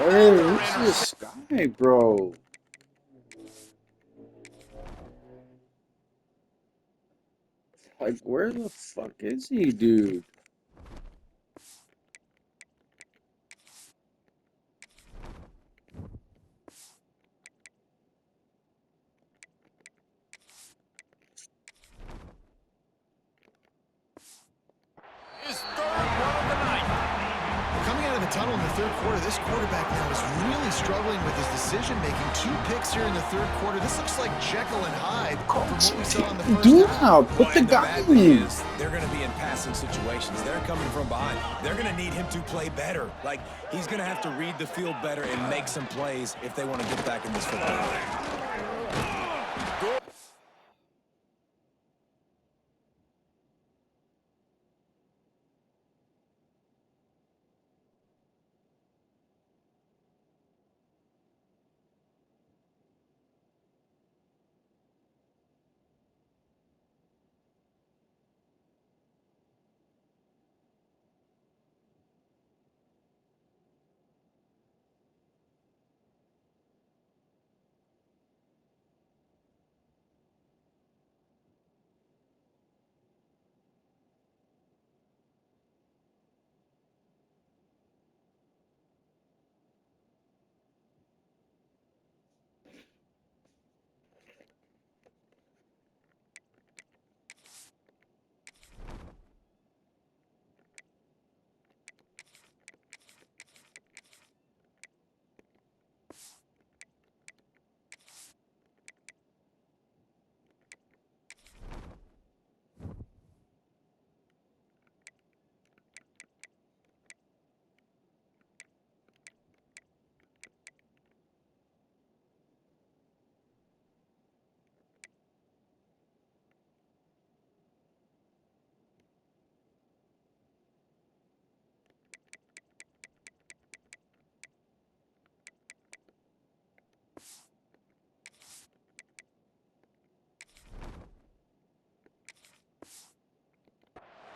Hey, who's this guy, bro? Like, where the fuck is he, dude? His third one of the night. Coming out of the tunnel in the third quarter, this quarterback now is really struggling with his decision-making. 2 picks here in the third quarter. This looks like Jekyll and Hyde from what we saw in the first Dude, half. now put the And the guy bad thing in. is, they're going to be in passing situations. They're coming from behind. They're going to need him to play better. Like, he's going to have to read the field better and make some plays if they want to get back in this football game.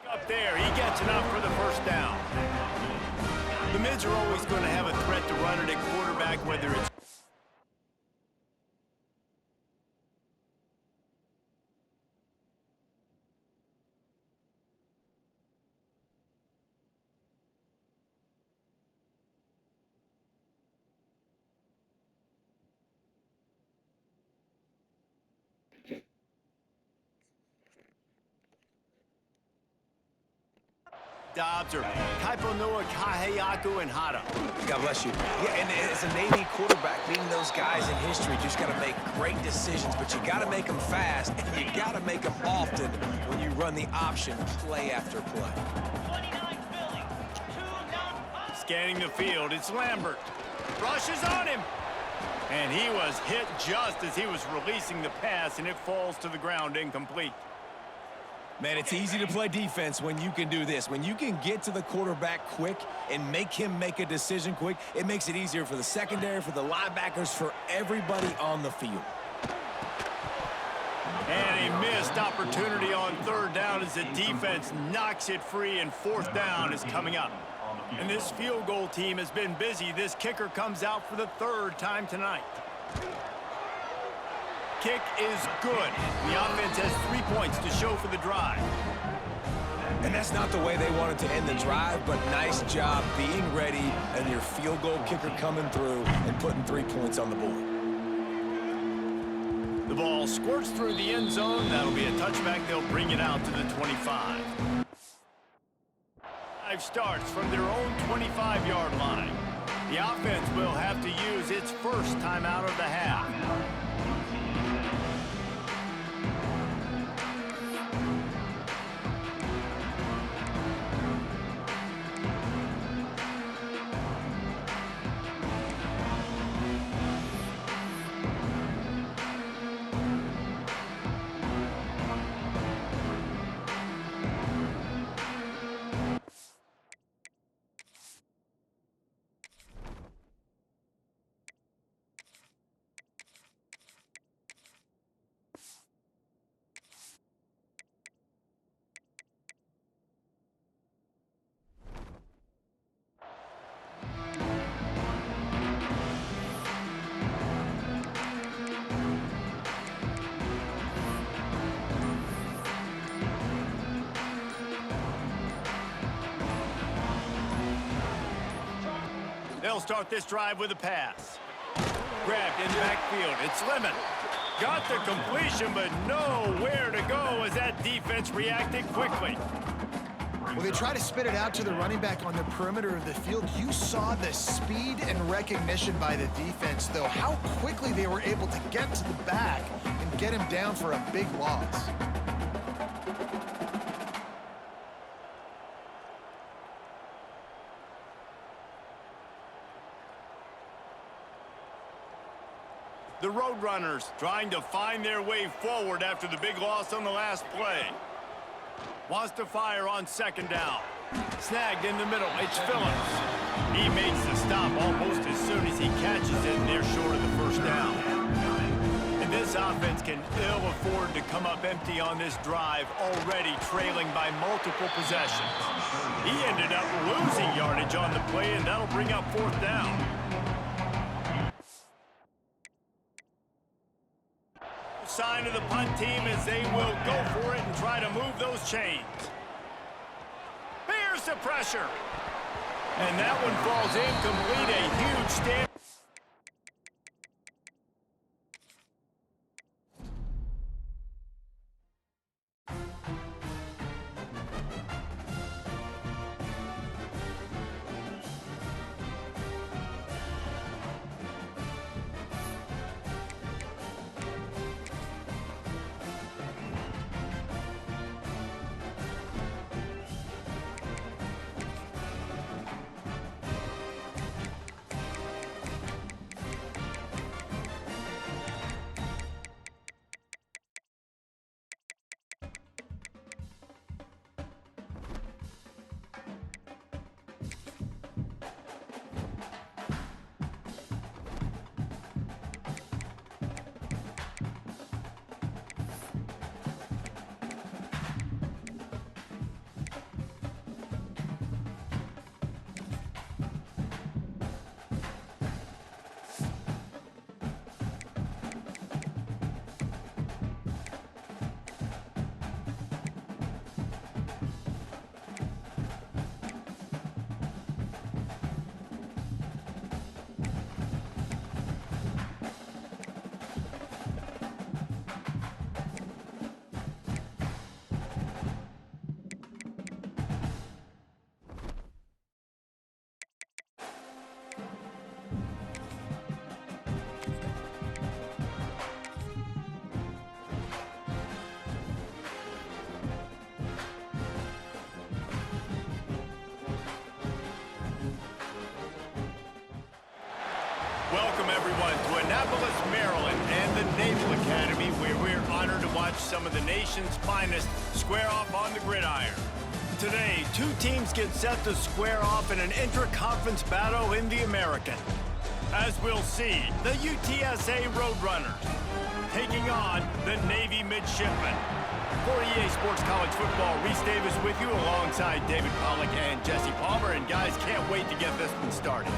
Up there, he gets enough for the first down. The mids are always going to have a threat to run it at quarterback, whether it's Dobbs or Kaiponoa Kaheyaku and Hada. God bless you. Yeah, and as a Navy quarterback, being those guys in history, you just got to make great decisions, but you got to make them fast, and you got to make them often when you run the option play after play. Scanning the field, it's Lambert. Rushes on him. And he was hit just as he was releasing the pass, and it falls to the ground incomplete. Man, it's easy to play defense when you can do this. When you can get to the quarterback quick and make him make a decision quick, it makes it easier for the secondary, for the linebackers, for everybody on the field. And a missed opportunity on third down as the defense knocks it free, and fourth down is coming up. And this field goal team has been busy. This kicker comes out for the third time tonight. Kick is good. The offense has 3 points to show for the drive. And that's not the way they wanted to end the drive, but nice job being ready and your field goal kicker coming through and putting 3 points on the board. The ball squirts through the end zone. That'll be a touchback. They'll bring it out to the 25. Drive starts from their own 25-yard line. The offense will have to use its first timeout of the half. They'll start this drive with a pass. Grabbed in the backfield. It's Lemon. Got the completion, but nowhere to go as that defense reacted quickly. Well, they try to spit it out to the running back on the perimeter of the field. You saw the speed and recognition by the defense, though, how quickly they were able to get to the back and get him down for a big loss. The Roadrunners trying to find their way forward after the big loss on the last play. Wants to fire on second down. Snagged in the middle. It's Phillips. He makes the stop almost as soon as he catches it, and they're short of the first down. And this offense can ill afford to come up empty on this drive, already trailing by multiple possessions. He ended up losing yardage on the play, and that'll bring up fourth down. Sign of the punt team as they will go for it and try to move those chains. Here's the pressure. And that one falls incomplete. A huge stand. Welcome, everyone, to Annapolis, Maryland, and the Naval Academy, where we're honored to watch some of the nation's finest square off on the gridiron. Today, two teams get set to square off in an intra-conference battle in the American. As we'll see, the UTSA Roadrunners taking on the Navy Midshipmen. For EA Sports College Football, Reese Davis with you alongside David Pollack and Jesse Palmer. And guys, can't wait to get this one started.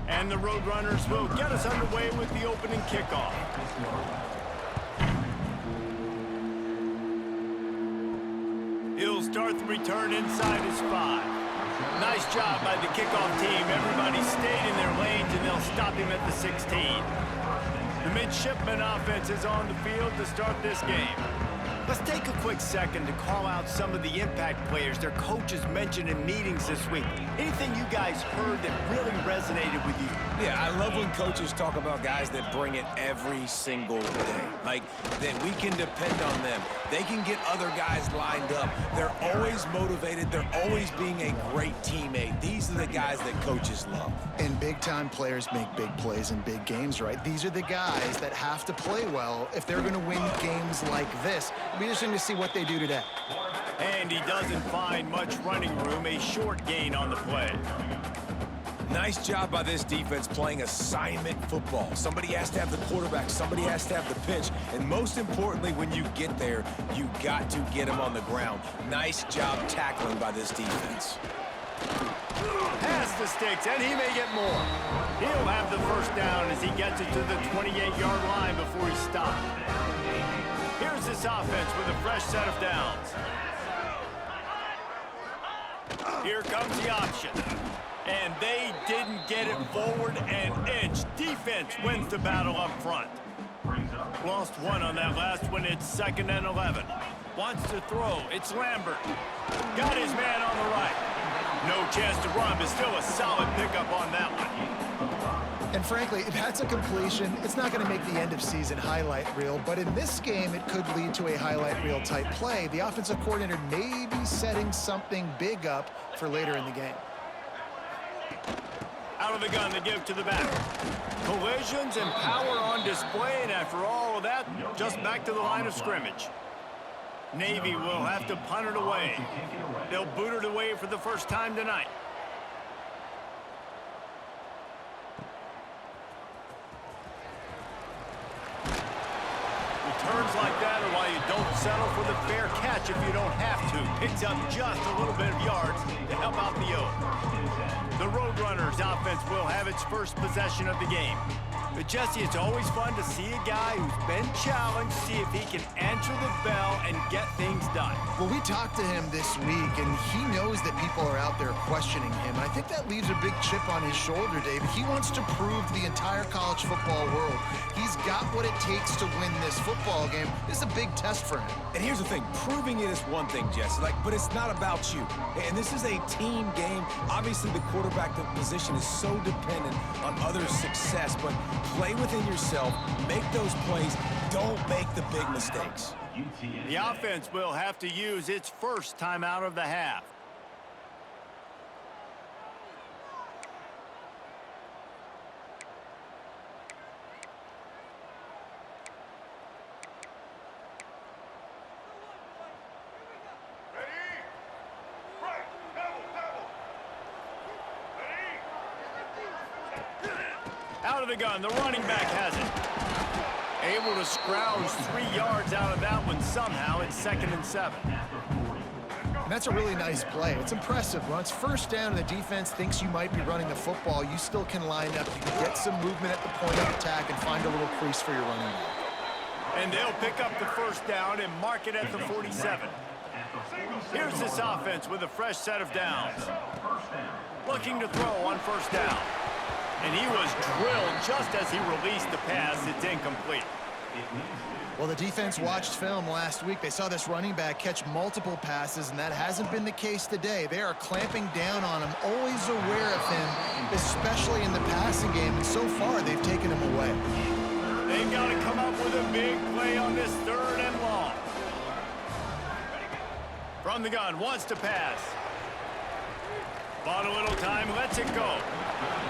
And the Roadrunners will get us underway with the opening kickoff. He'll start the return inside his 5. Nice job by the kickoff team. Everybody stayed in their lanes, and they'll stop him at the 16. The Midshipman offense is on the field to start this game. Let's take a quick second to call out some of the impact players their coaches mentioned in meetings this week. Anything you guys heard that really resonated with you? Yeah, I love when coaches talk about guys that bring it every single day. Like, that we can depend on them. They can get other guys lined up. They're always motivated. They're always being a great teammate. These are the guys that coaches love. And big-time players make big plays in big games, right? These are the guys that have to play well if they're going to win games like this. It'll be interesting to see what they do today. And he doesn't find much running room, a short gain on the play. Nice job by this defense playing assignment football. Somebody has to have the quarterback, somebody has to have the pitch, and most importantly, when you get there, you got to get them on the ground. Nice job tackling by this defense. Pass the sticks, and he may get more. He'll have the first down as he gets it to the 28-yard line before he stopped. Here's this offense with a fresh set of downs. Here comes the option. And they didn't get it forward an inch. Defense wins the battle up front. Lost one on that last one. It's 2nd and 11. Wants to throw. It's Lambert. Got his man on the right. No chance to run, but still a solid pickup on that one. And frankly, if that's a completion, it's not going to make the end-of-season highlight reel, but in this game, it could lead to a highlight reel type play. The offensive coordinator may be setting something big up for later in the game. Out of the gun, they give to the back. Collisions and power on display, and after all of that, just back to the line of scrimmage. Navy will have to punt it away. They'll boot it away for the first time tonight. Returns like that are why you don't settle for the fair catch if you don't have to. Picks up just a little bit of yards to help out the Oak. The Roadrunners offense will have its first possession of the game. But Jesse, it's always fun to see a guy who's been challenged, see if he can answer the bell and get things done. Well, we talked to him this week, and he knows that people are out there questioning him. And I think that leaves a big chip on his shoulder, David. He wants to prove to the entire college football world he's got what it takes to win this football game. This is a big test for him. And here's the thing, proving it is one thing, Jesse, but it's not about you. And this is a team game. Obviously, the quarterback position is so dependent on others' success, but play within yourself, make those plays, don't make the big mistakes. The offense will have to use its first timeout of the half. Out of the gun, the running back has it. Able to scrounge 3 yards out of that one somehow. It's 2nd and 7. And that's a really nice play. It's impressive. When it's first down and the defense thinks you might be running the football, you still can line up. You can get some movement at the point of attack and find a little crease for your running back. And they'll pick up the first down and mark it at the 47. Here's this offense with a fresh set of downs. Looking to throw on first down. And he was drilled just as he released the pass. It's incomplete. Well, the defense watched film last week. They saw this running back catch multiple passes, and that hasn't been the case today. They are clamping down on him, always aware of him, especially in the passing game. And so far, they've taken him away. They've got to come up with a big play on this 3rd and long. From the gun, wants to pass. Bought a little time, lets it go.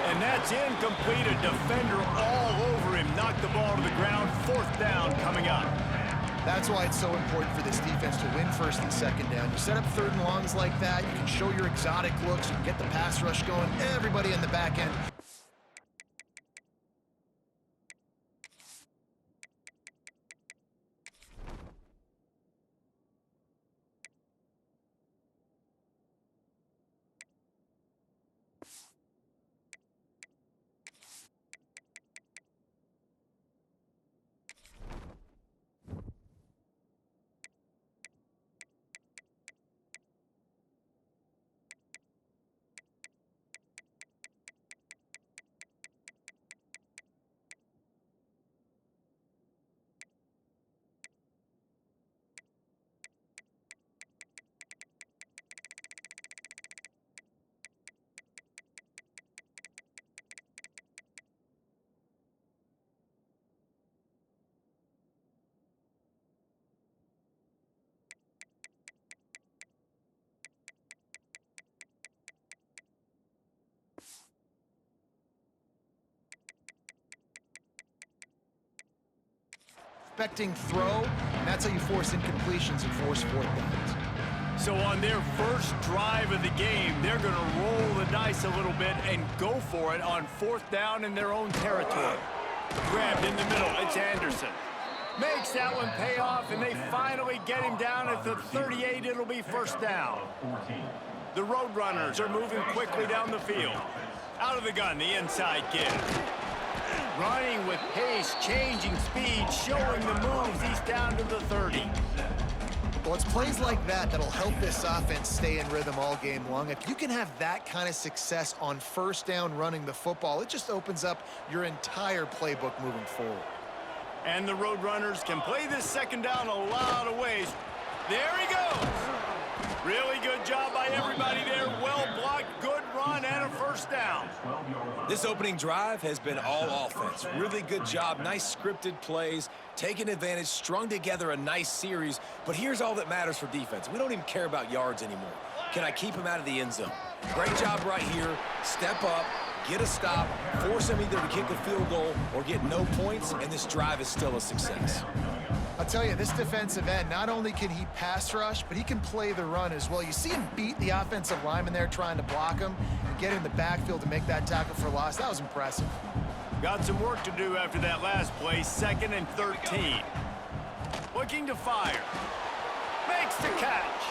And that's incomplete. A defender all over him. Knocked the ball to the ground. 4th down coming up. That's why it's so important for this defense to win 1st and 2nd down. You set up 3rd and longs like that, you can show your exotic looks, you can get the pass rush going, everybody in the back end. Expecting throw, and that's how you force incompletions and force 4th downs. So on their first drive of the game, they're going to roll the dice a little bit and go for it on 4th down in their own territory. Grabbed in the middle, it's Anderson. Makes that one pay off, and they finally get him down at the 38. It'll be 1st down. The Roadrunners are moving quickly down the field. Out of the gun, the inside kid. Running with pace, changing speed, showing the moves. He's down to the 30. Well, it's plays like that that'll help this offense stay in rhythm all game long. If you can have that kind of success on 1st down running the football, it just opens up your entire playbook moving forward. And the Roadrunners can play this 2nd down a lot of ways. There he goes. Really good job by everybody there. Well blocked, good run, and a 1st down. This opening drive has been all offense. Really good job, nice scripted plays, taking advantage, strung together a nice series. But here's all that matters for defense. We don't even care about yards anymore. Can I keep him out of the end zone? Great job right here. Step up, get a stop, force him either to kick a field goal or get no points, and this drive is still a success. I'll tell you, this defensive end, not only can he pass rush, but he can play the run as well. You see him beat the offensive lineman there trying to block him and get in the backfield to make that tackle for loss. That was impressive. Got some work to do after that last play, 2nd and 13. Looking to fire. Makes the catch.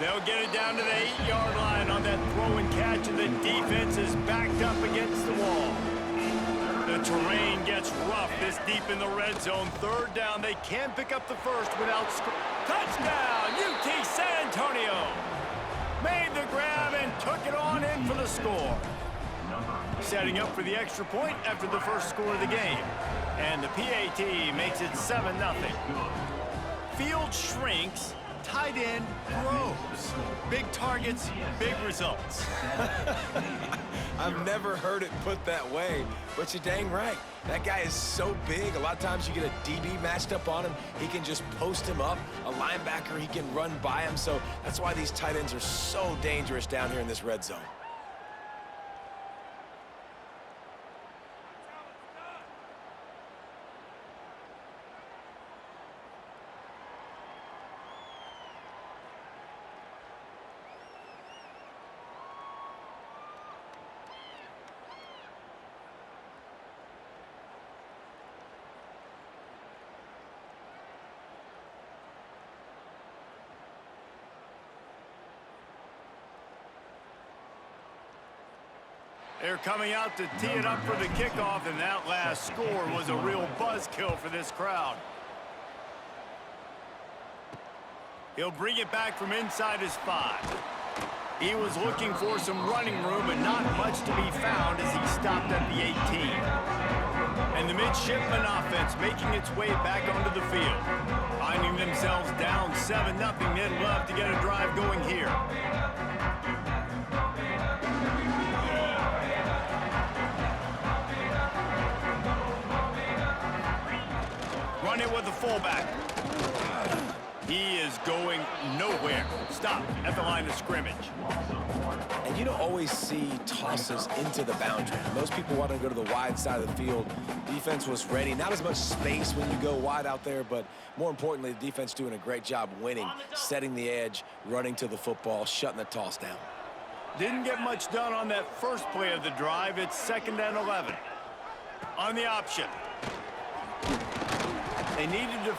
They'll get it down to the 8-yard line on that throw and catch, and the defense is backed up against the wall. The terrain gets rough this deep in the red zone. 3rd down, they can't pick up the 1st without touchdown, UT San Antonio. Made the grab and took it on in for the score. Setting up for the extra point after the 1st score of the game. And the PAT makes it 7-0. Field shrinks, tight end grows. Big targets, big results. I've never heard it put that way, but you're dang right. That guy is so big. A lot of times you get a DB matched up on him. He can just post him up. A linebacker, he can run by him. So that's why these tight ends are so dangerous down here in this red zone. They're coming out to tee it up for the kickoff, and that last score was a real buzzkill for this crowd. He'll bring it back from inside his 5. He was looking for some running room, but not much to be found as he stopped at the 18. And the midshipman offense making its way back onto the field. Finding themselves down 7-0, they'd love to get a drive going here. Run it with the fullback. He is going nowhere. Stop at the line of scrimmage. And you don't always see tosses into the boundary. Most people want to go to the wide side of the field. Defense was ready. Not as much space when you go wide out there, but more importantly, the defense doing a great job winning, setting the edge, running to the football, shutting the toss down. Didn't get much done on that first play of the drive. It's 2nd and 11. On the option. They needed to...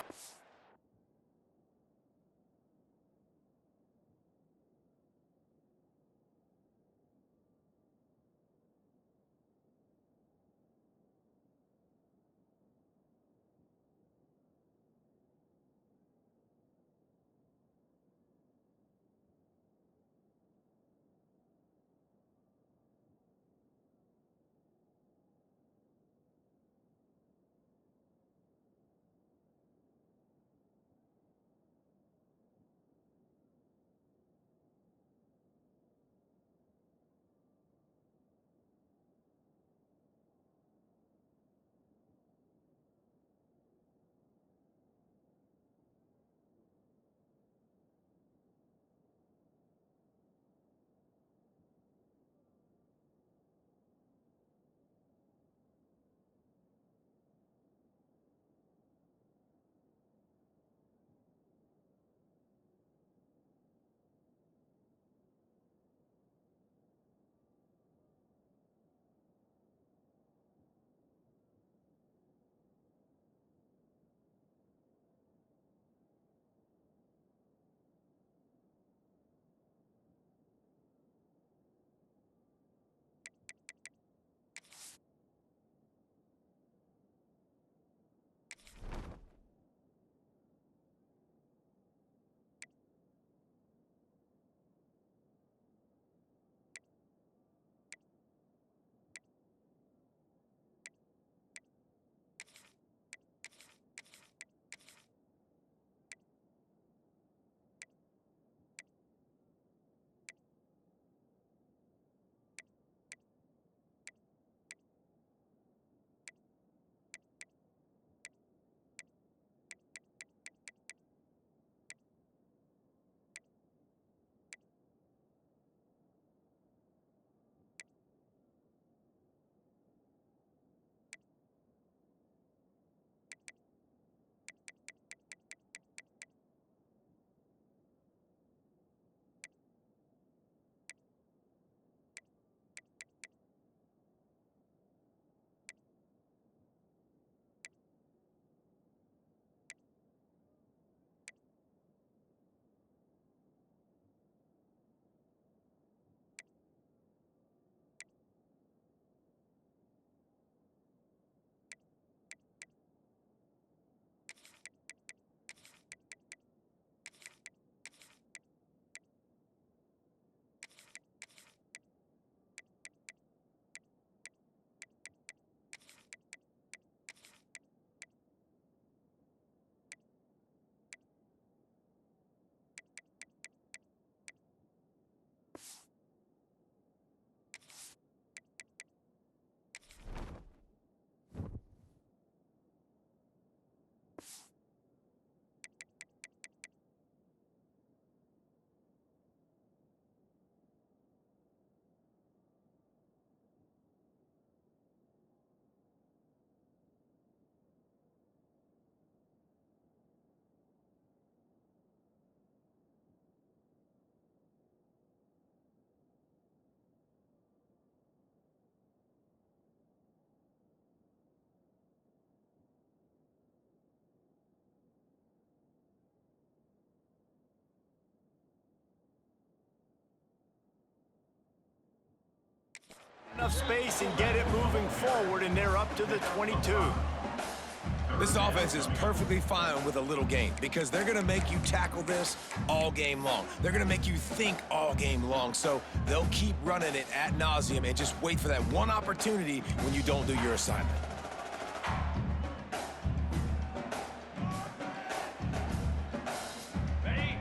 enough space and get it moving forward, and they're up to the 22. This offense is perfectly fine with a little game because they're going to make you tackle this all game long. They're going to make you think all game long. So they'll keep running it ad nauseum and just wait for that one opportunity when you don't do your assignment.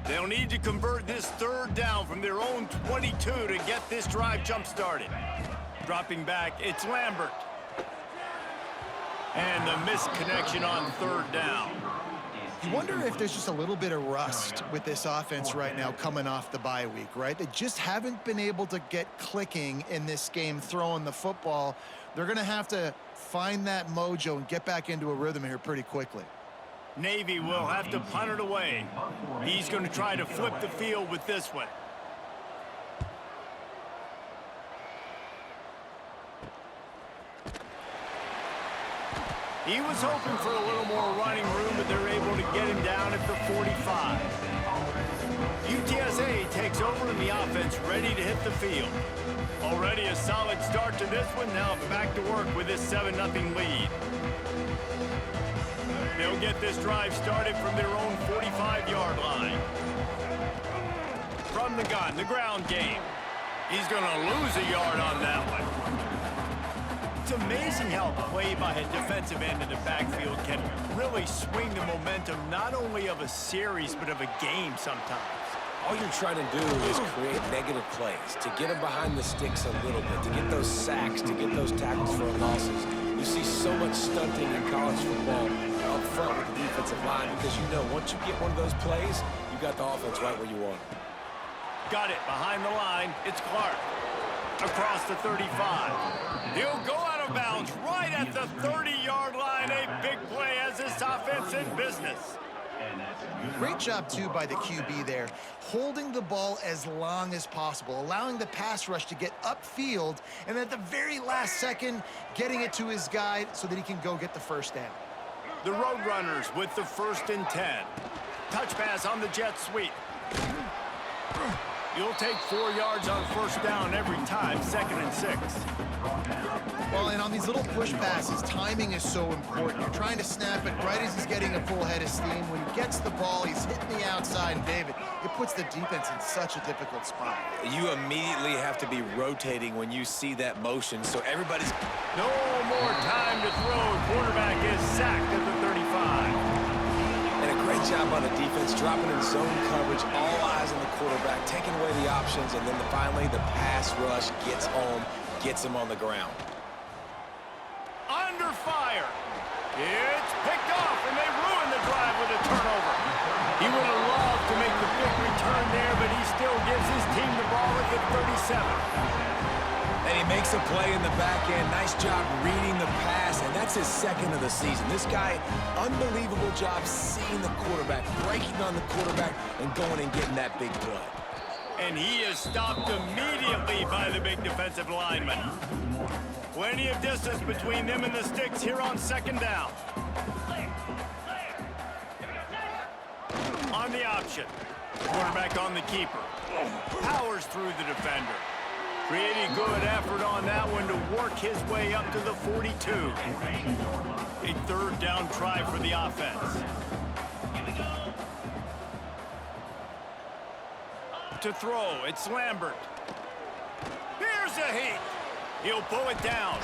They'll need to convert this third down from their own 22 to get this drive jump-started. Dropping back, it's Lambert. And the misconnection on third down. You wonder if there's just a little bit of rust with this offense right now coming off the bye week, right? They just haven't been able to get clicking in this game throwing the football. They're going to have to find that mojo and get back into a rhythm here pretty quickly. Navy will have to punt it away. He's going to try to flip the field with this one. He was hoping for a little more running room, but they're able to get him down at the 45. UTSA takes over in the offense, ready to hit the field. Already a solid start to this one. Now back to work with this 7-0 lead. They'll get this drive started from their own 45-yard line. From the gun, the ground game. He's going to lose a yard on that one. It's amazing how play by a defensive end in the backfield can really swing the momentum not only of a series but of a game sometimes. All you're trying to do is create negative plays, to get them behind the sticks a little bit, to get those sacks, to get those tackles for losses. You see so much stunting in college football up front with the defensive line because you know once you get one of those plays, you got the offense right where you want it. Got it behind the line. It's Clark. Across the 35. He'll go out of bounds right at the 30-yard line. A big play as this offense in business. Great job, too, by the QB there, holding the ball as long as possible, allowing the pass rush to get upfield, and at the very last second, getting it to his guy so that he can go get the first down. The Roadrunners with the 1st and 10. Touch pass on the jet sweep. You'll take 4 yards on first down every time, 2nd and 6. Well, and on these little push passes, timing is so important. You're trying to snap it right as he's getting a full head of steam. When he gets the ball, he's hitting the outside, and David, it puts the defense in such a difficult spot. You immediately have to be rotating when you see that motion, so everybody's... No more time to throw. Quarterback is sacked at the 35. And a great job on the defense, dropping in zone coverage, all eyes on the quarterback, taking away the options, and then finally the pass rush gets home, gets him on the ground. Under fire. It's picked off, and they ruin the drive with a turnover. He would have loved to make the big return there, but he still gives his team the ball at the 37. And he makes a play in the back end. Nice job reading the pass, and that's his 2nd of the season. This guy, unbelievable job seeing the quarterback, breaking on the quarterback, and going and getting that big play. And he is stopped immediately by the big defensive lineman. Plenty of distance between them and the sticks here on 2nd down. On the option. Quarterback on the keeper. Powers through the defender. Pretty good effort on that one to work his way up to the 42. A 3rd down try for the offense. To throw, it's Lambert. Here's a heat. He'll pull it down.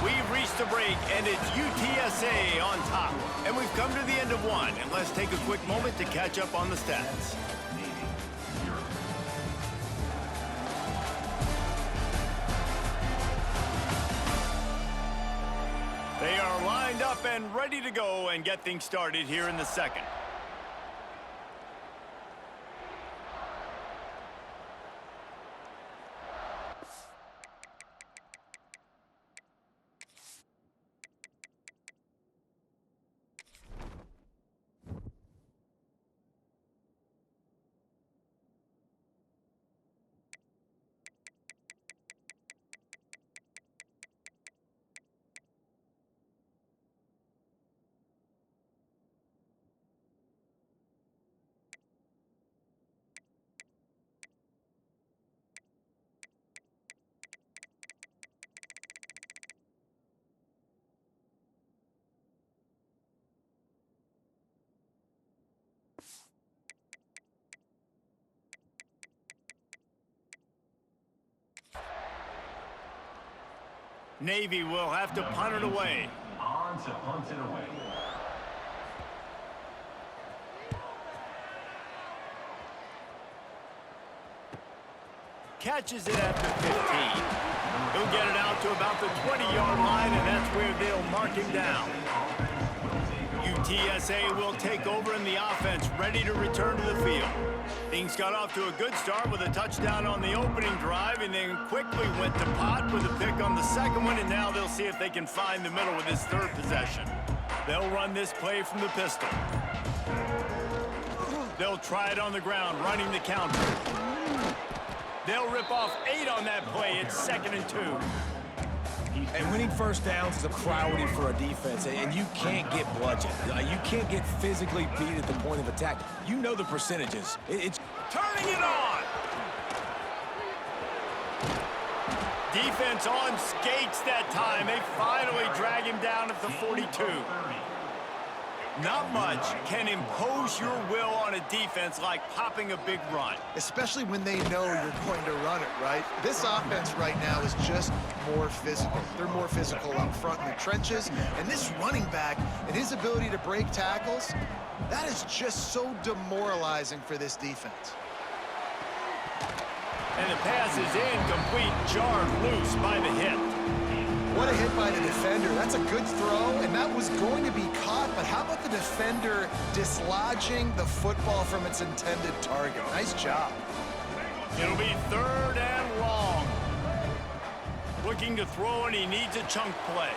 We've reached the break, and it's UTSA on top. And we've come to the end of one, and let's take a quick moment to catch up on the stats. They are lined up and ready to go and get things started here in the 2nd. Navy will have to punt it away. On to punt it away. Catches it at the 15. He'll get it out to about the 20-yard line, and that's where they'll mark him down. UTSA will take over in the offense, ready to return to the field. Things got off to a good start with a touchdown on the opening drive, and then quickly went to pot with a pick on the second one, and now they'll see if they can find the middle with this third possession. They'll run this play from the pistol. They'll try it on the ground, running the counter. They'll rip off 8 on that play. It's 2nd and 2. And winning first downs is a priority for a defense, and you can't get bludgeoned. You can't get physically beat at the point of attack. You know the percentages. It's turning it on. Defense on skates that time. They finally drag him down at the 42. Not much can impose your will on a defense like popping a big run. Especially when they know you're going to run it, right? This offense right now is just more physical. They're more physical up front in the trenches. And this running back and his ability to break tackles, that is just so demoralizing for this defense. And the pass is incomplete, jarred loose by the hit. What a hit by the defender. That's a good throw, and that was going to be caught, but how about the defender dislodging the football from its intended target? Nice job. It'll be 3rd and long. Looking to throw, and he needs a chunk play.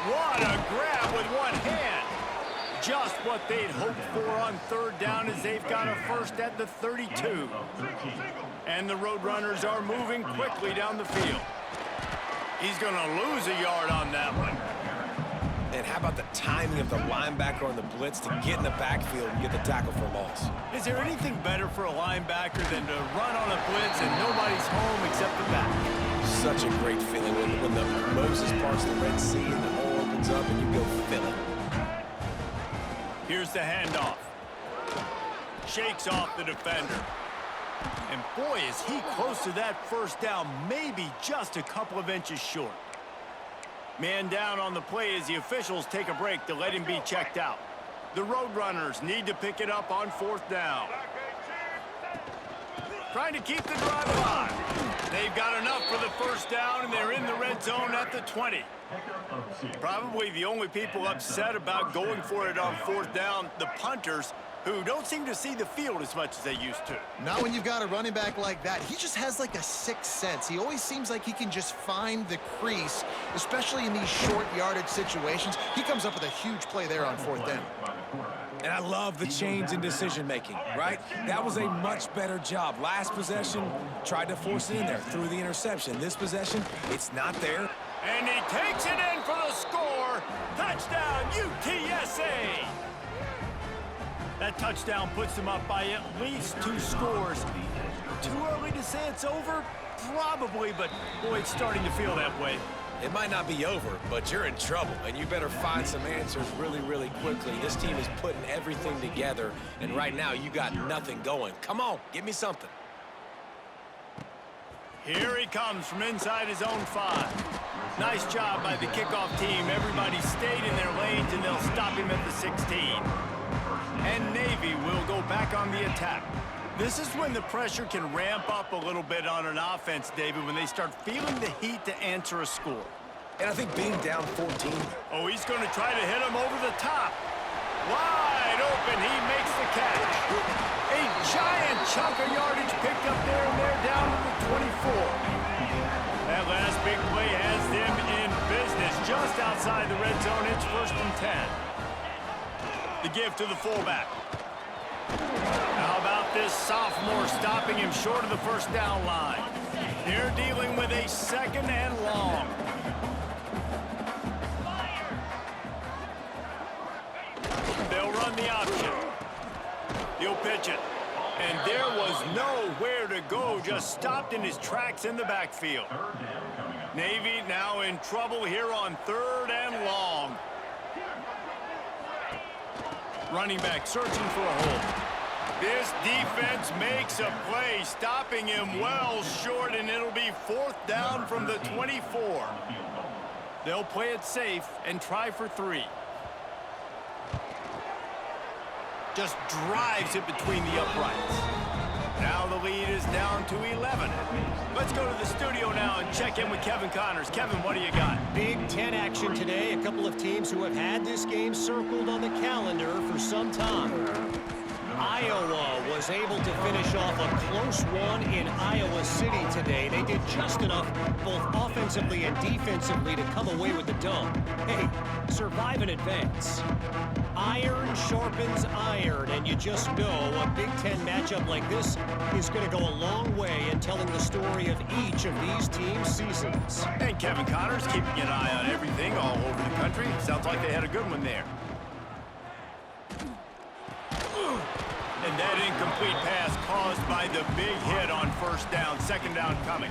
What a grab with one hand. Just what they'd hoped for on 3rd down as they've got a first at the 32. And the Roadrunners are moving quickly down the field. He's going to lose a yard on that one. And how about the timing of the linebacker on the blitz to get in the backfield and get the tackle for loss? Is there anything better for a linebacker than to run on a blitz and nobody's home except the back? Such a great feeling when the Moses parts the Red Sea and the hole opens up and you go fill it. Here's the handoff. Shakes off the defender. And boy, is he close to that first down, maybe just a couple of inches short. Man down on the play as the officials take a break to let him be checked out. The Roadrunners need to pick it up on 4th down. Trying to keep the drive alive. They've got enough for the first down, and they're in the red zone at the 20. Probably the only people upset about going for it on 4th down, the punters, who don't seem to see the field as much as they used to. Not when you've got a running back like that. He just has like a sixth sense. He always seems like he can just find the crease, especially in these short yardage situations. He comes up with a huge play there on 4th down. And I love the change in decision-making, right? That was a much better job. Last possession, tried to force it in there, threw the interception. This possession, it's not there. And he takes it in for the score. Touchdown, UTSA! That touchdown puts them up by at least 2 scores. Too early to say it's over? Probably, but boy, it's starting to feel that way. It might not be over, but you're in trouble, and you better find some answers really, really quickly. This team is putting everything together, and right now you got nothing going. Come on, give me something. Here he comes from inside his own 5. Nice job by the kickoff team. Everybody stayed in their lanes, and they'll stop him at the 16. And Navy will go back on the attack. This is when the pressure can ramp up a little bit on an offense, David, when they start feeling the heat to answer a score. And I think being down 14. Oh, he's going to try to hit him over the top. Wide open, he makes the catch. A giant chunk of yardage picked up there, and they're down to the 24. That last big play has them in business just outside the red zone. It's 1st and 10. The give to the fullback. How about this sophomore stopping him short of the first down line? They're dealing with a 2nd and long. They'll run the option. He'll pitch it. And there was nowhere to go, just stopped in his tracks in the backfield. Navy now in trouble here on 3rd and long. Running back searching for a hole. This defense makes a play, stopping him well short, and it'll be 4th down from the 24. They'll play it safe and try for 3. Just drives it between the uprights. Now the lead is down to 11. Let's go to the studio now and check in with Kevin Connors. Kevin, what do you got? Big Ten action today. A couple of teams who have had this game circled on the calendar for some time. Iowa was able to finish off a close one in Iowa City today. They did just enough both offensively and defensively to come away with the dub. Hey, survive and advance. Iron sharpens iron, and you just know a Big Ten matchup like this is going to go a long way in telling the story of each of these teams' seasons. And Kevin Connors keeping an eye on everything all over the country. Sounds like they had a good one there. And that incomplete pass caused by the big hit on first down. Second down coming.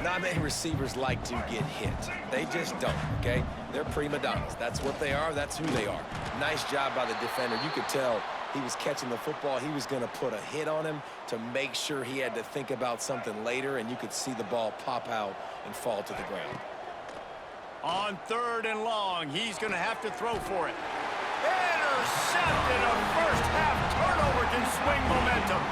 Not many receivers like to get hit. They just don't, okay? They're prima donnas. That's what they are. That's who they are. Nice job by the defender. You could tell he was catching the football. He was going to put a hit on him to make sure he had to think about something later, and you could see the ball pop out and fall to the ground. On 3rd and long, he's going to have to throw for it. Intercepted. A first half turnover can swing momentum.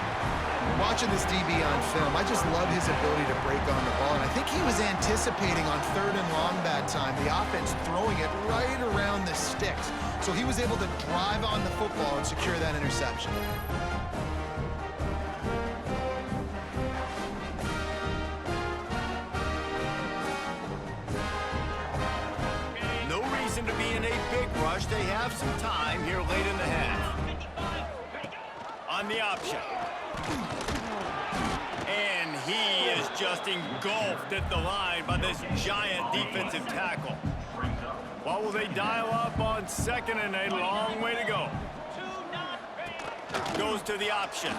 Watching this DB on film, I just love his ability to break on the ball. And I think he was anticipating on 3rd and long that time, the offense throwing it right around the sticks. So he was able to drive on the football and secure that interception. No reason to be in a big rush. They have some time here late in the half. On the option. And he is just engulfed at the line by this giant defensive tackle. What will they dial up on 2nd and a long way to go? Goes to the option.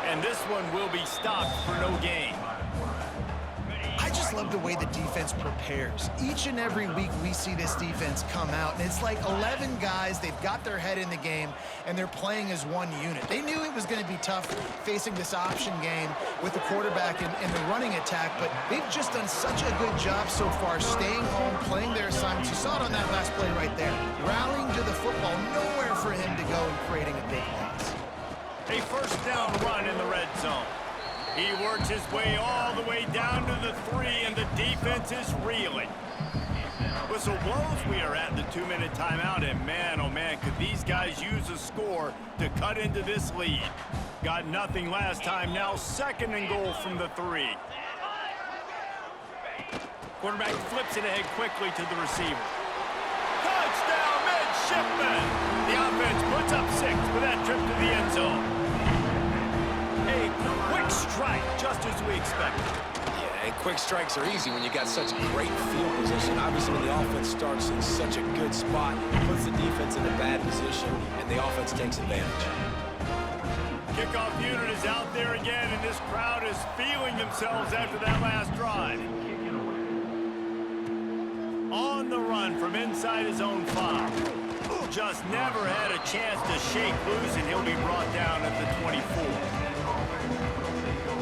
And this one will be stopped for no gain. I just love the way the defense prepares. Each and every week we see this defense come out, and it's like 11 guys, they've got their head in the game, and they're playing as one unit. They knew it was going to be tough facing this option game with the quarterback and the running attack, but they've just done such a good job so far staying home, playing their assignments. You saw it on that last play right there. Rallying to the football, nowhere for him to go and creating a big loss. A first down run in the red zone. He works his way all the way down to the 3, and the defense is reeling. Whistle blows. We are at the 2-minute timeout, and man, oh man, could these guys use a score to cut into this lead. Got nothing last time. Now 2nd and goal from the 3. Quarterback flips it ahead quickly to the receiver. Touchdown, midshipman! The offense puts up 6 with that trip to the end zone. A quick strike, just as we expected. Yeah, and quick strikes are easy when you got such great field position. Obviously, when the offense starts in such a good spot, puts the defense in a bad position, and the offense takes advantage. Kickoff unit is out there again, and this crowd is feeling themselves after that last drive. On the run from inside his own 5. Just never had a chance to shake loose, and he'll be brought down at the 24.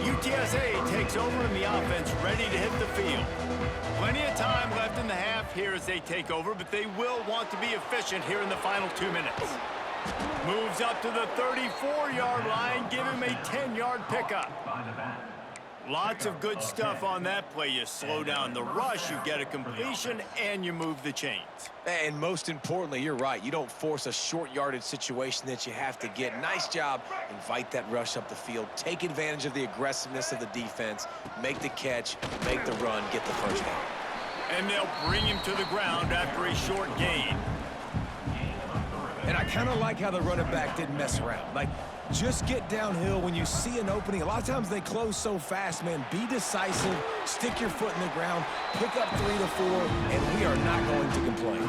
UTSA takes over in the offense, ready to hit the field. Plenty of time left in the half here as they take over, but they will want to be efficient here in the final 2 minutes. Moves up to the 34-yard line, give him a 10-yard pickup. Lots of good stuff on that play. You slow down the rush, you get a completion, and you move the chains. And most importantly, you're right. You don't force a short yardage situation that you have to get. Nice job. Invite that rush up the field. Take advantage of the aggressiveness of the defense. Make the catch, make the run, get the first down. And they'll bring him to the ground after a short gain. And I kind of like how the running back didn't mess around. Like, just get downhill when you see an opening. A lot of times they close so fast, man. Be decisive, stick your foot in the ground, pick up 3 to 4, and we are not going to complain.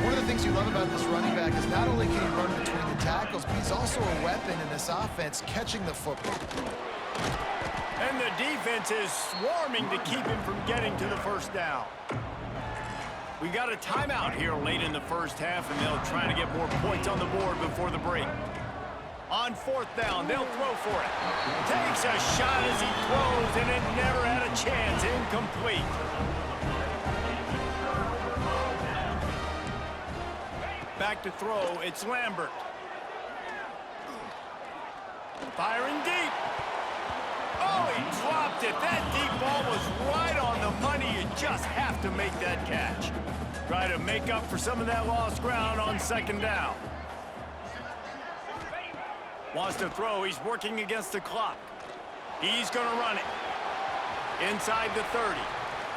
One of the things you love about this running back is not only can he run between the tackles, but he's also a weapon in this offense, catching the football. And the defense is swarming to keep him from getting to the first down. We got a timeout here late in the first half, and they'll try to get more points on the board before the break. On 4th down, they'll throw for it. Takes a shot as he throws, and it never had a chance. Incomplete. Back to throw, it's Lambert. Firing deep. Oh, he dropped it. That deep ball was right on the money. You just have to make that catch. Try to make up for some of that lost ground on second down. Wants to throw. He's working against the clock. He's going to run it. Inside the 30.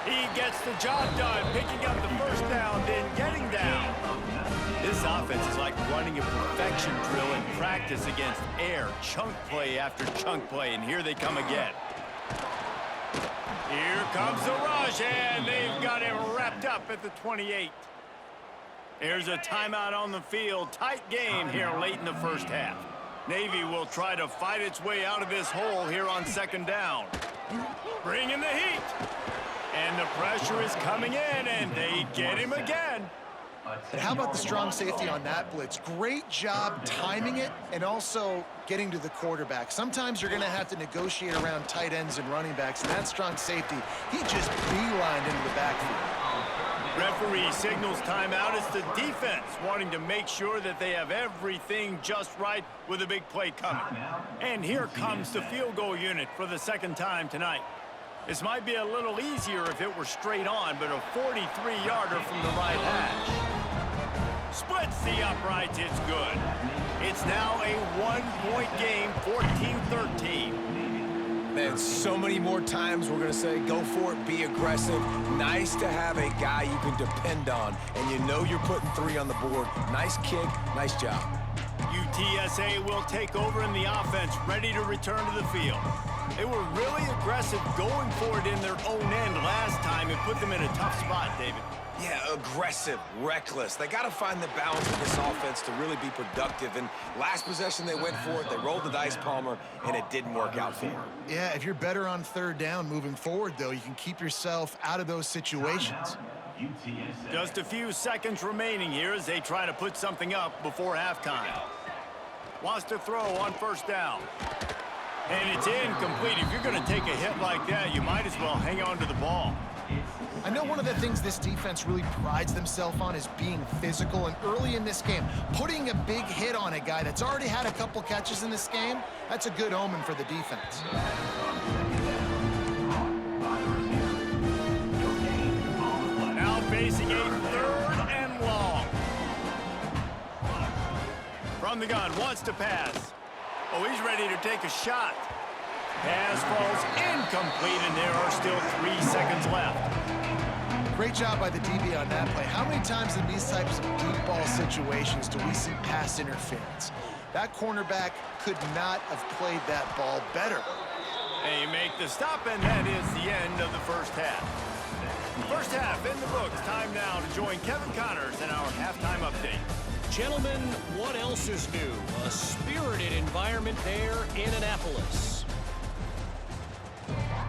He gets the job done, picking up the first down, then getting down. This offense is like running a perfection drill in practice against air. Chunk play after chunk play, and here they come again. Here comes the rush, and they've got him wrapped up at the 28. There's a timeout on the field. Tight game here late in the first half. Navy will try to fight its way out of this hole here on second down. Bring in the heat. And the pressure is coming in, and they get him again. And how about the strong safety on that blitz? Great job timing it and also getting to the quarterback. Sometimes you're going to have to negotiate around tight ends and running backs, and that strong safety, he just beelined into the backfield. Referee signals timeout. It's the defense wanting to make sure that they have everything just right with a big play coming. And here comes the field goal unit for the second time tonight. This might be a little easier if it were straight on, but a 43-yarder from the right hash. Splits the uprights, it's good. It's now a one-point game, 14-13. Man, so many more times we're going to say, go for it, be aggressive. Nice to have a guy you can depend on, and you know you're putting 3 on the board. Nice kick, nice job. UTSA will take over in the offense, ready to return to the field. They were really aggressive going for it in their own end last time and put them in a tough spot, David. Yeah, aggressive, reckless. They got to find the balance of this offense to really be productive. And last possession they went for it, they rolled the dice, Palmer, and it didn't work out for them. Yeah, if you're better on third down moving forward, though, you can keep yourself out of those situations. Just a few seconds remaining here as they try to put something up before halftime. Wants to throw on first down. And it's incomplete. If you're going to take a hit like that, you might as well hang on to the ball. I know one of the things this defense really prides themselves on is being physical, and early in this game, putting a big hit on a guy that's already had a couple catches in this game, that's a good omen for the defense. Now facing a third and long. From the gun, wants to pass. Oh, he's ready to take a shot. Pass falls incomplete, and there are still 3 seconds left. Great job by the DB on that play. How many times in these types of deep ball situations do we see pass interference? That cornerback could not have played that ball better. They make the stop, and that is the end of the first half. First half in the books. Time now to join Kevin Connors in our halftime update. Gentlemen, what else is new? A spirited environment there in Annapolis.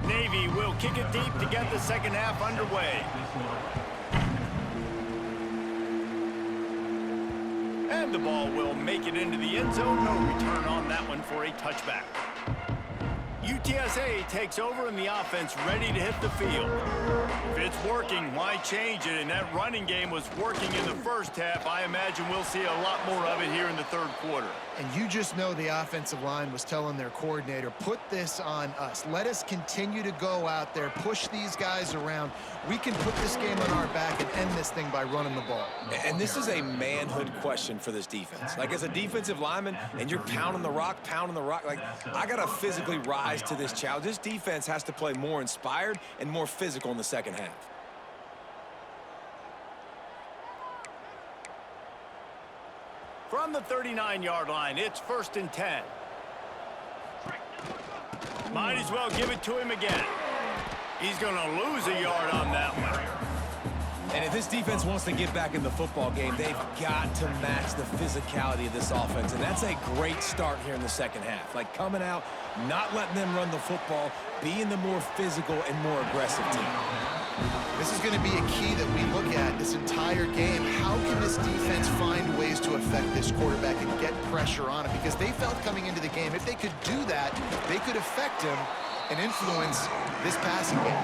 Navy will kick it deep to get the second half underway. And the ball will make it into the end zone. No return on that one for a touchback. UTSA takes over in the offense, ready to hit the field. If it's working, why change it? And that running game was working in the first half. I imagine we'll see a lot more of it here in the third quarter. And you just know the offensive line was telling their coordinator, put this on us. Let us continue to go out there, push these guys around. We can put this game on our back and end this thing by running the ball. And this is a manhood question for this defense. Like, as a defensive lineman, and you're pounding the rock, like, I got to physically rise to this challenge. This defense has to play more inspired and more physical in the second half. From the 39-yard line, it's 1st and 10. Might as well give it to him again. He's going to lose a yard on that one. And if this defense wants to get back in the football game, they've got to match the physicality of this offense. And that's a great start here in the second half. Like, coming out, not letting them run the football, being the more physical and more aggressive team. This is going to be a key that we look at this entire game. How can this defense find ways to affect this quarterback and get pressure on him? Because they felt coming into the game, if they could do that, they could affect him and influence this passing game.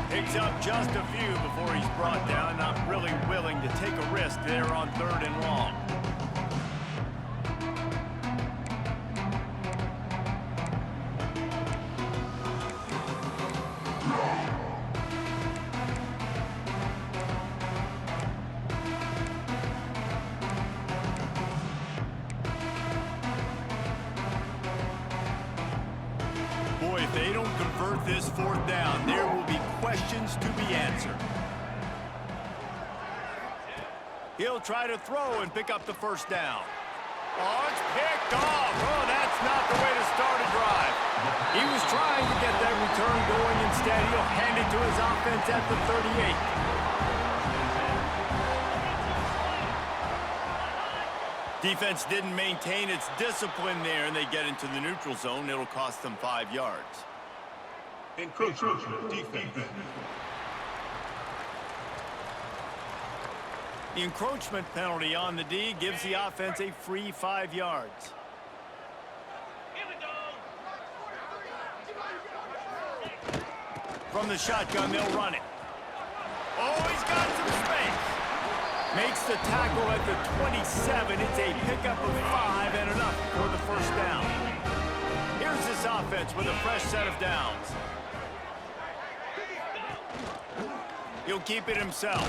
Picks up just a few before he's brought down, not really willing to take a risk there on 3rd and long. Boy, if they don't convert this 4th down, there will be questions to be answered. He'll try to throw and pick up the 1st down. Oh, it's picked off. Oh, that's not the way to start a drive. He was trying to get that return going. Instead, he'll hand it to his offense at the 38. Defense didn't maintain its discipline there, and they get into the neutral zone. It'll cost them 5 yards. Encroachment defense. The encroachment penalty on the D gives the offense a free 5 yards. From the shotgun, they'll run it. Oh, he's got some space. Makes the tackle at the 27. It's a pickup of 5 and enough for the 1st down. Here's this offense with a fresh set of downs. He'll keep it himself.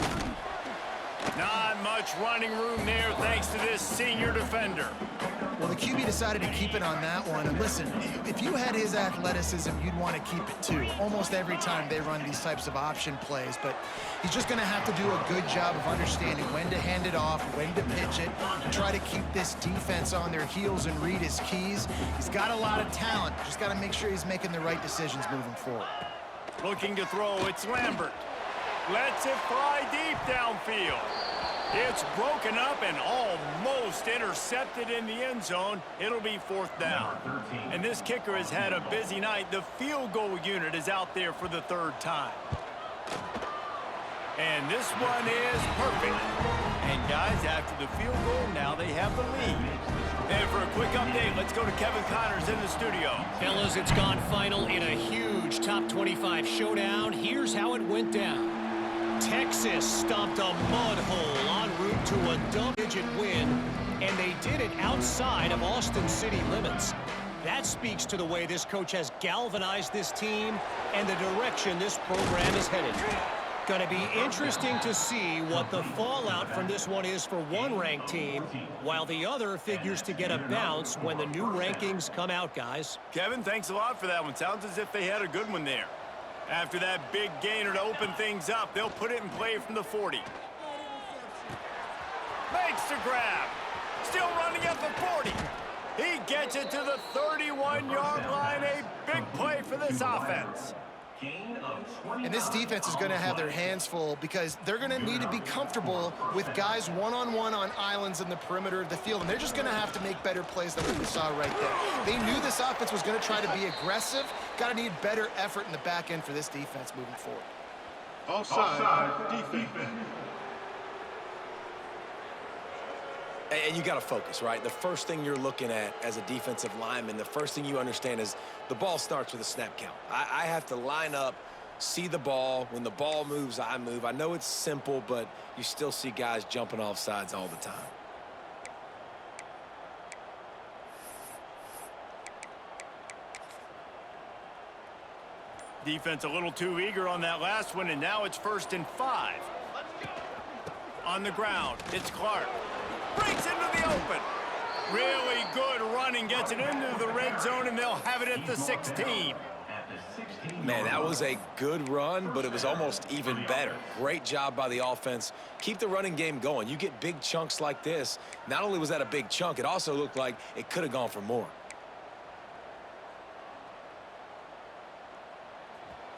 Not much running room there thanks to this senior defender. Well, the QB decided to keep it on that one. And listen, if you had his athleticism, you'd want to keep it too. Almost every time they run these types of option plays. But he's just going to have to do a good job of understanding when to hand it off, when to pitch it, and try to keep this defense on their heels and read his keys. He's got a lot of talent. Just got to make sure he's making the right decisions moving forward. Looking to throw, it's Lambert. Lets it fly deep downfield. It's broken up and almost intercepted in the end zone. It'll be 4th down. And this kicker has had a busy night. The field goal unit is out there for the 3rd time. And this one is perfect. And guys, after the field goal, now they have the lead. And for a quick update, let's go to Kevin Connors in the studio. Fellas, it's gone final in a huge top 25 showdown. Here's how it went down. Texas stomped a mud hole en route to a double-digit win, and they did it outside of Austin city limits. That speaks to the way this coach has galvanized this team and the direction this program is headed. Going to be interesting to see what the fallout from this one is for one ranked team, while the other figures to get a bounce when the new rankings come out, guys. Kevin, thanks a lot for that one. Sounds as if they had a good one there. After that big gainer to open things up, they'll put it in play from the 40. Makes the grab. Still running at the 40. He gets it to the 31-yard line. A big play for this offense. And this defense is going to have their hands full because they're going to need to be comfortable with guys one-on-one on islands in the perimeter of the field. And they're just going to have to make better plays than what we saw right there. They knew this offense was going to try to be aggressive. Got to need better effort in the back end for this defense moving forward. Offside defense. And you got to focus, right? The first thing you're looking at as a defensive lineman, the first thing you understand is the ball starts with a snap count. I have to line up, see the ball. When the ball moves, I move. I know it's simple, but you still see guys jumping off sides all the time. Defense a little too eager on that last one, and now it's 1st and 5. On the ground, it's Clark. Breaks into the open. Really good running, gets it into the red zone, and they'll have it at the 16. Man, that was a good run, but it was almost even better. Great job by the offense. Keep the running game going. You get big chunks like this. Not only was that a big chunk, it also looked like it could have gone for more.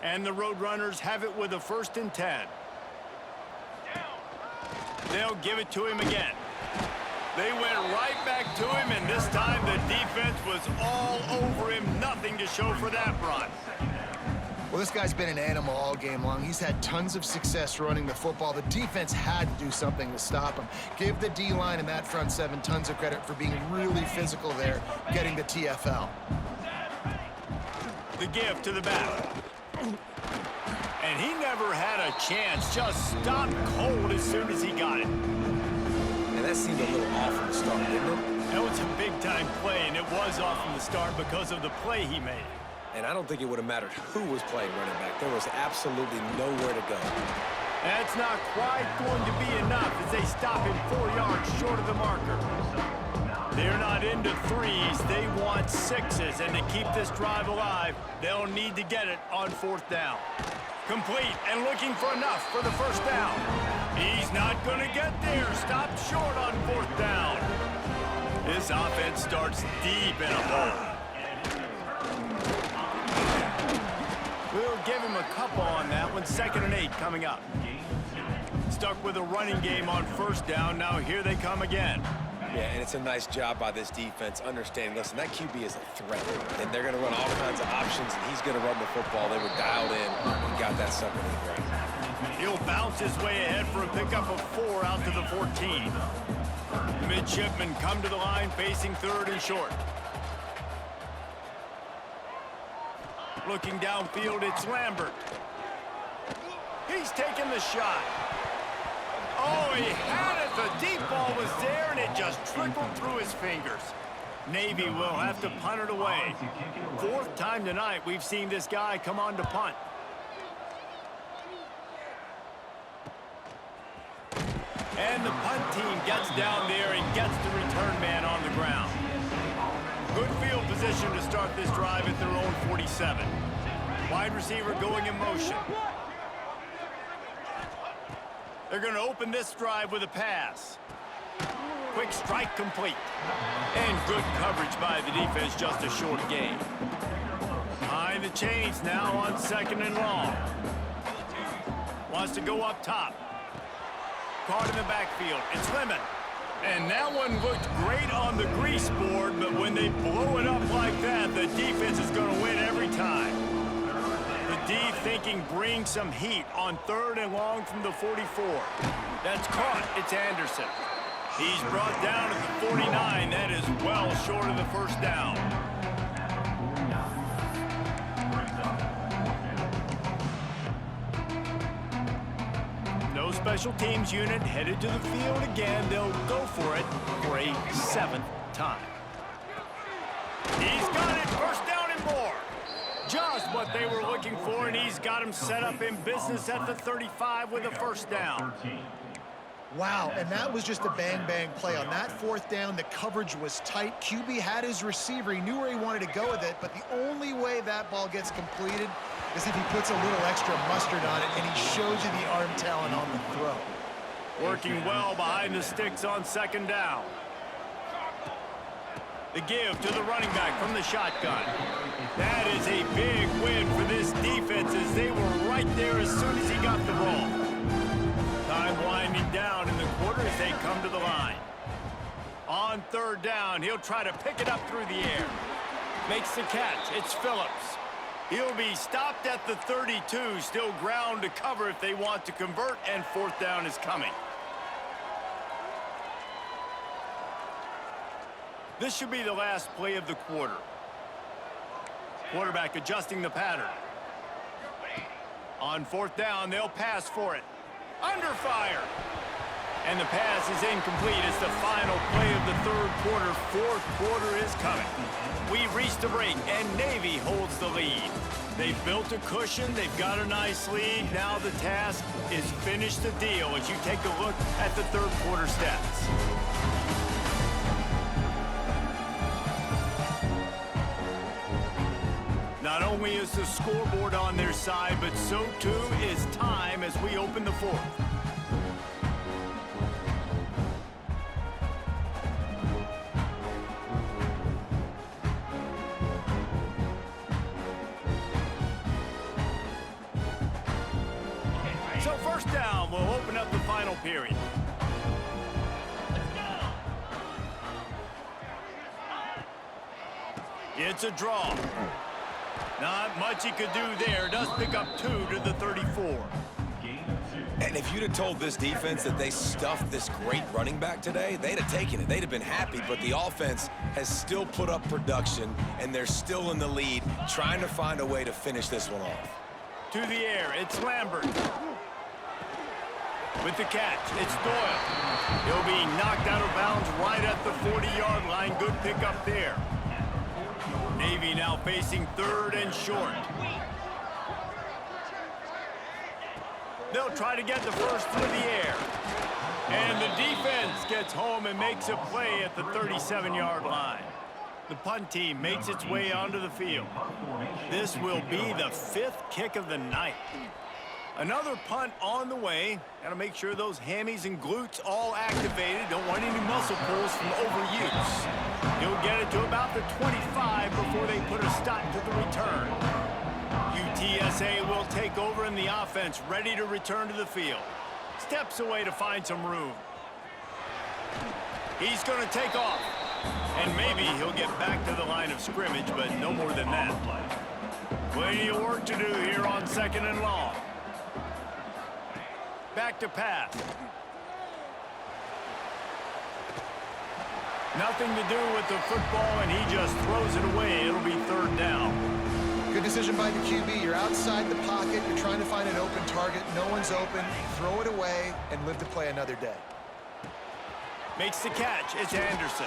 And the Roadrunners have it with a 1st and 10. They'll give it to him again. They went right back to him, and this time the defense was all over him. Nothing to show for that run. Well, this guy's been an animal all game long. He's had tons of success running the football. The defense had to do something to stop him. Give the D-line and that front seven tons of credit for being really physical there, getting the TFL. The give to the back. And he never had a chance. Just stopped cold as soon as he got it. And that seemed a little off from the start, didn't it? That was a big-time play, and it was off from the start because of the play he made. And I don't think it would have mattered who was playing running back. There was absolutely nowhere to go. That's not quite going to be enough as they stop him 4 yards short of the marker. They're not into threes. They want sixes, and to keep this drive alive, they'll need to get it on 4th down. Complete and looking for enough for the 1st down. He's not going to get there. Stopped short on 4th down. This offense starts deep in a hole. We'll give him a couple on that one. 2nd and 8 coming up. Stuck with a running game on 1st down. Now here they come again. Yeah, and it's a nice job by this defense understanding, listen, that QB is a threat, and they're going to run all kinds of options, and he's going to run the football. They were dialed in and got that sucker to the ground. He'll bounce his way ahead for a pickup of 4 out to the 14. The midshipmen come to the line facing 3rd and short. Looking downfield, it's Lambert. He's taking the shot. Oh, he had it. The deep ball was there, and it just trickled through his fingers. Navy will have to punt it away. 4th time tonight we've seen this guy come on to punt. And the punt team gets down there and gets the return man on the ground. Good field position to start this drive at their own 47. Wide receiver going in motion. They're going to open this drive with a pass. Quick strike complete. And good coverage by the defense, just a short gain. Behind the chains now on 2nd and long. Wants to go up top. Caught in the backfield. It's Lemon. And that one looked great on the grease board, but when they blow it up like that, the defense is going to win every time. The D thinking bring some heat on 3rd and long from the 44. That's caught. It's Anderson. He's brought down at the 49. That is well short of the 1st down. No special teams unit headed to the field again. They'll go for it for a 7th time. He's got it. 1st down and more. Just what they were looking for, and he's got him set up in business at the 35 with a 1st down. Wow, and that was just a bang-bang play. On that 4th down, the coverage was tight. QB had his receiver. He knew where he wanted to go with it, but the only way that ball gets completed is if he puts a little extra mustard on it, and he shows you the arm talent on the throw. Working well behind the sticks on 2nd down. The give to the running back from the shotgun. That is a big win for this defense as they were right there as soon as he got the ball. Time winding down in the quarter as they come to the line. On 3rd down, he'll try to pick it up through the air. Makes the catch. It's Phillips. He'll be stopped at the 32. Still ground to cover if they want to convert, and 4th down is coming. This should be the last play of the quarter. Quarterback adjusting the pattern. On 4th down, they'll pass for it. Under fire. And the pass is incomplete. It's the final play of the 3rd quarter. 4th quarter is coming. We've reached the break, and Navy holds the lead. They've built a cushion. They've got a nice lead. Now the task is finish the deal as you take a look at the 3rd quarter stats. Not only is the scoreboard on their side, but so too is time as we open the 4th. So 1st down will open up the final period. It's a draw. Not much he could do there. Does pick up 2 to the 34. And if you'd have told this defense that they stuffed this great running back today, they'd have taken it. They'd have been happy, but the offense has still put up production, and they're still in the lead, trying to find a way to finish this one off. To the air, it's Lambert. With the catch, it's Doyle. He'll be knocked out of bounds right at the 40-yard line. Good pickup there. Navy now facing 3rd and short. They'll try to get the first through the air. And the defense gets home and makes a play at the 37-yard line. The punt team makes its way onto the field. This will be the 5th kick of the night. Another punt on the way. Got to make sure those hammies and glutes all activated. Don't want any muscle pulls from overuse. He'll get it to about the 25 before they put a stop to the return. UTSA will take over in the offense, ready to return to the field. Steps away to find some room. He's going to take off. And maybe he'll get back to the line of scrimmage, but no more than that. Plenty of work to do here on 2nd and long. Back to pass. Nothing to do with the football, and he just throws it away. It'll be 3rd down. Good decision by the QB. You're outside the pocket. You're trying to find an open target. No one's open. Throw it away and live to play another day. Makes the catch. It's Anderson.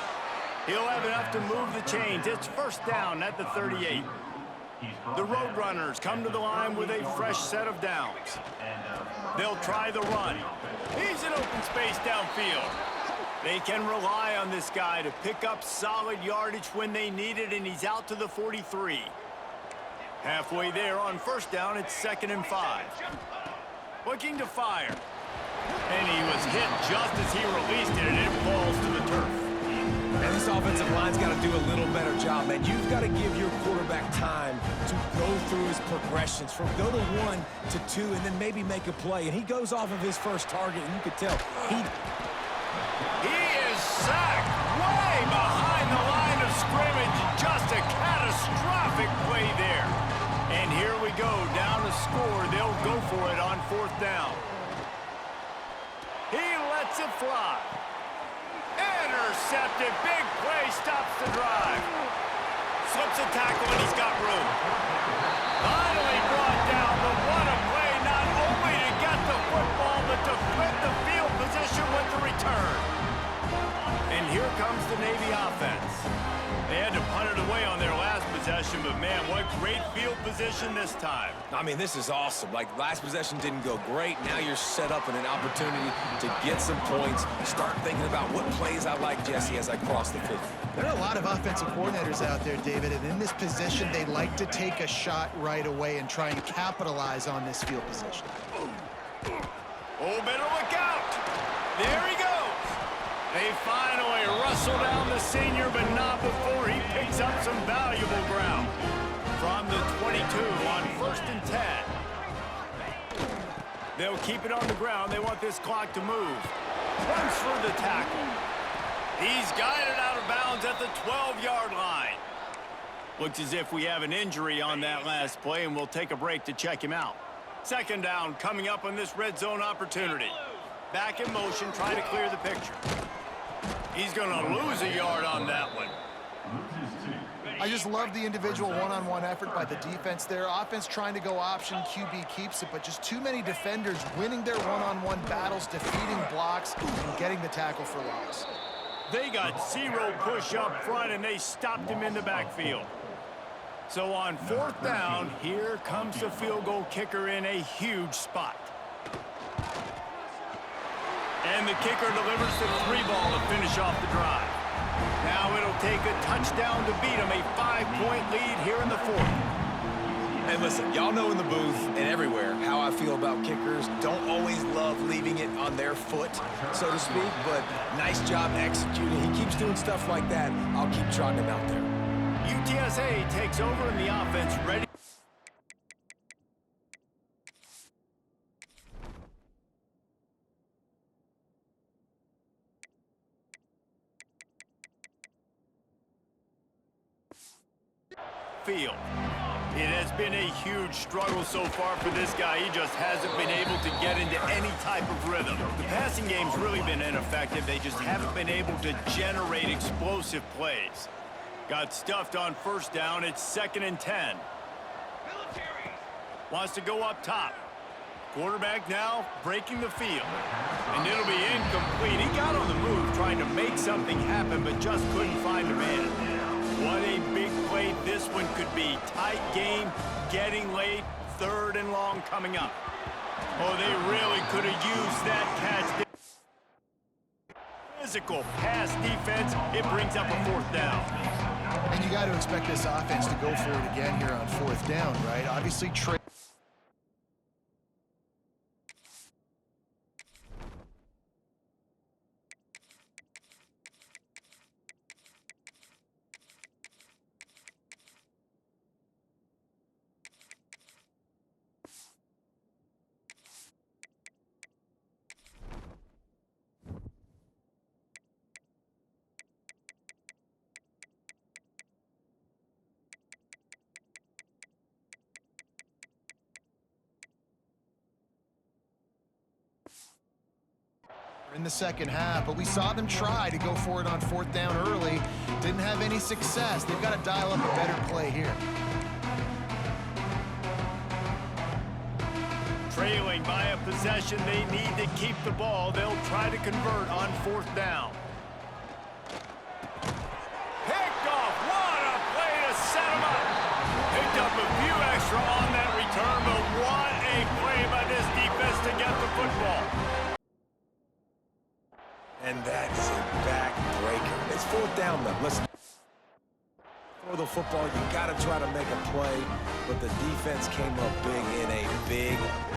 He'll have enough to move the chains. It's 1st down at the 38. The Roadrunners come to the line with a fresh set of downs. They'll try the run. He's in open space downfield. They can rely on this guy to pick up solid yardage when they need it, and he's out to the 43. Halfway there on 1st down, it's 2nd and 5. Looking to fire. And he was hit just as he released it, and it falls to the turf. And this offensive line's got to do a little better job, man. You've got to give your quarterback time to go through his progressions from go to 1 to 2 and then maybe make a play. And he goes off of his first target, and you could tell he is sacked way behind the line of scrimmage. Just a catastrophic play there. And here we go, down to score. They'll go for it on 4th down. He lets it fly. Intercepted. Big play. Stops the drive. Slips a tackle, and he's got room. Finally brought down, but what a play. Not only to get the football, but to flip the field position with the return. And here comes the Navy offense. They had to punt it away on their last possession, but man, what great field position this time. I mean, this is awesome. Like, last possession didn't go great. Now you're set up in an opportunity to get some points. Start thinking about what plays I like, Jesse, as I cross the field. There are a lot of offensive coordinators out there, David, and in this position, they like to take a shot right away and try and capitalize on this field position. Oh, better look out. There he goes. They finally wrestle down the senior, but not before he picks up some valuable ground. From the 22 on 1st and 10. They'll keep it on the ground. They want this clock to move. Runs for the tackle. He's guided out of bounds at the 12-yard line. Looks as if we have an injury on that last play, and we'll take a break to check him out. 2nd down coming up on this red zone opportunity. Back in motion, trying to clear the picture. He's going to lose a yard on that one. I just love the individual one-on-one effort by the defense there. Offense trying to go option, QB keeps it, but just too many defenders winning their one-on-one battles, defeating blocks, and getting the tackle for loss. They got 0 push up front, and they stopped him in the backfield. So on 4th down, here comes the field goal kicker in a huge spot. And the kicker delivers the 3 ball to finish off the drive. Now it'll take a touchdown to beat them, a 5-point lead here in the 4th. And listen, y'all know in the booth and everywhere how I feel about kickers. Don't always love leaving it on their foot, so to speak, but nice job executing. He keeps doing stuff like that. I'll keep trotting him out there. UTSA takes over in the offense, ready. Field. It has been a huge struggle so far for this guy. He just hasn't been able to get into any type of rhythm. The passing game's really been ineffective. They just haven't been able to generate explosive plays. Got stuffed on 1st down. It's 2nd and 10. Wants to go up top. Quarterback now breaking the field. And it'll be incomplete. He got on the move trying to make something happen, but just couldn't find a man. What a big play this one could be. Tight game, getting late, 3rd and long coming up. Oh, they really could have used that catch. Physical pass defense. It brings up a 4th down. And you got to expect this offense to go for it again here on 4th down, right? Obviously, Trey. In the second half, but we saw them try to go for it on 4th down early. Didn't have any success. They've got to dial up a better play here. Trailing by a possession, they need to keep the ball. They'll try to convert on 4th down. Picked off. What a play to set him up. Picked up a few extra on that return, but what a play by this defense to get the football. And that is a backbreaker. It's 4th down, though. Listen. For the football, you got to try to make a play, but the defense came up big in a big